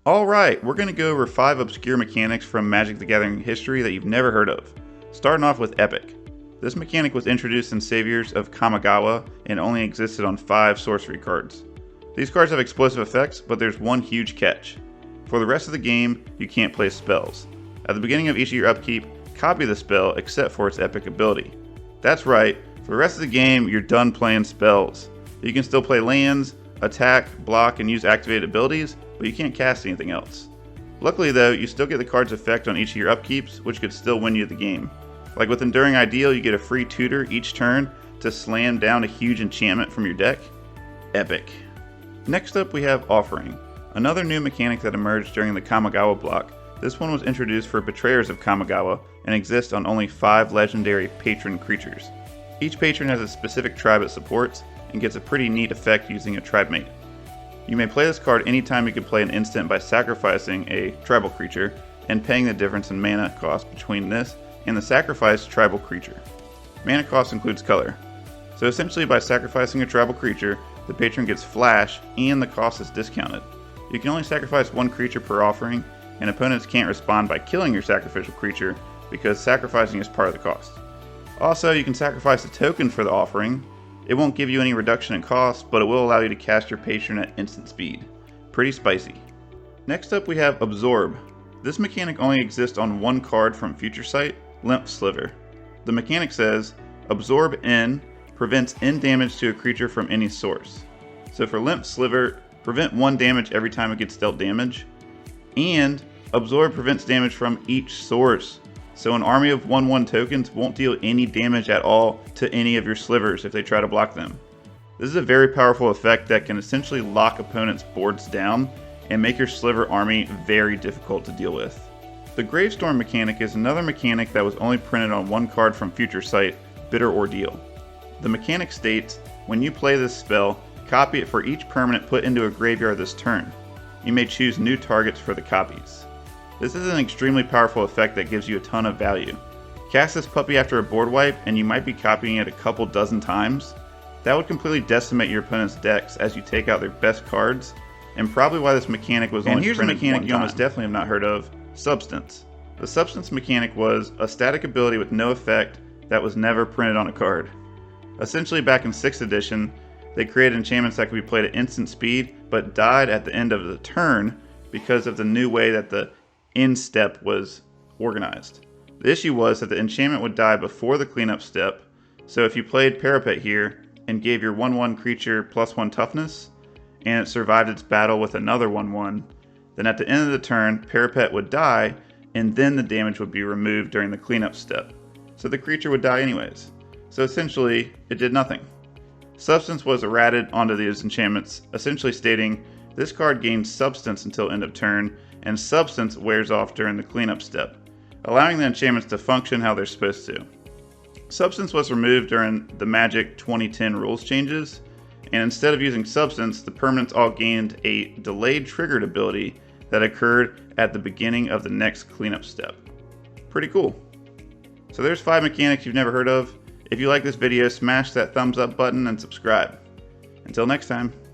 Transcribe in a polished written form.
Alright, we're going to go over 5 obscure mechanics from Magic the Gathering history that you've never heard of. Starting off with Epic. This mechanic was introduced in Saviors of Kamigawa and only existed on 5 sorcery cards. These cards have explosive effects, but there's one huge catch. For the rest of the game, you can't play spells. At the beginning of each of your upkeep, copy the spell except for its epic ability. That's right, for the rest of the game, you're done playing spells. You can still play lands, attack, block, and use activated abilities, but you can't cast anything else. Luckily though, you still get the card's effect on each of your upkeeps, which could still win you the game. Like with Enduring Ideal, you get a free tutor each turn to slam down a huge enchantment from your deck. Epic. Next up we have Offering, another new mechanic that emerged during the Kamigawa block. This one was introduced for Betrayers of Kamigawa and exists on only 5 legendary patron creatures. Each patron has a specific tribe it supports and gets a pretty neat effect using a tribe mate. You may play this card anytime you can play an instant by sacrificing a tribal creature and paying the difference in mana cost between this and the sacrificed tribal creature. Mana cost includes color. So essentially by sacrificing a tribal creature, the patron gets flash and the cost is discounted. You can only sacrifice 1 creature per offering, and opponents can't respond by killing your sacrificial creature because sacrificing is part of the cost. Also, you can sacrifice a token for the offering. It won't give you any reduction in cost, but it will allow you to cast your patron at instant speed. Pretty spicy. Next up we have Absorb. This mechanic only exists on 1 card from Future Sight, Limp Sliver. The mechanic says, Absorb N prevents N damage to a creature from any source. So for Limp Sliver, prevent 1 damage every time it gets dealt damage, and Absorb prevents damage from each source. So an army of 1/1 tokens won't deal any damage at all to any of your slivers if they try to block them. This is a very powerful effect that can essentially lock opponents' boards down and make your sliver army very difficult to deal with. The Gravestorm mechanic is another mechanic that was only printed on 1 card from Future Sight, Bitter Ordeal. The mechanic states, when you play this spell, copy it for each permanent put into a graveyard this turn. You may choose new targets for the copies. This is an extremely powerful effect that gives you a ton of value. Cast this puppy after a board wipe and you might be copying it a couple dozen times. That would completely decimate your opponent's decks as you take out their best cards, and probably why this mechanic was only printed one time. And here's a mechanic you almost definitely have not heard of, Substance. The Substance mechanic was a static ability with no effect that was never printed on a card. Essentially back in 6th edition, they created enchantments that could be played at instant speed, but died at the end of the turn because of the new way that the end step was organized. The issue was that the enchantment would die before the cleanup step, so if you played Parapet here and gave your 1/1 creature +1 toughness, and it survived its battle with another 1/1, then at the end of the turn, Parapet would die, and then the damage would be removed during the cleanup step. So the creature would die anyways. So essentially, it did nothing. Substance was errated onto these enchantments, essentially stating, this card gains substance until end of turn, and substance wears off during the cleanup step, allowing the enchantments to function how they're supposed to. Substance was removed during the Magic 2010 rules changes, and instead of using substance, the permanents all gained a delayed triggered ability that occurred at the beginning of the next cleanup step. Pretty cool. So there's 5 mechanics you've never heard of. If you like this video, smash that thumbs up button and subscribe. Until next time.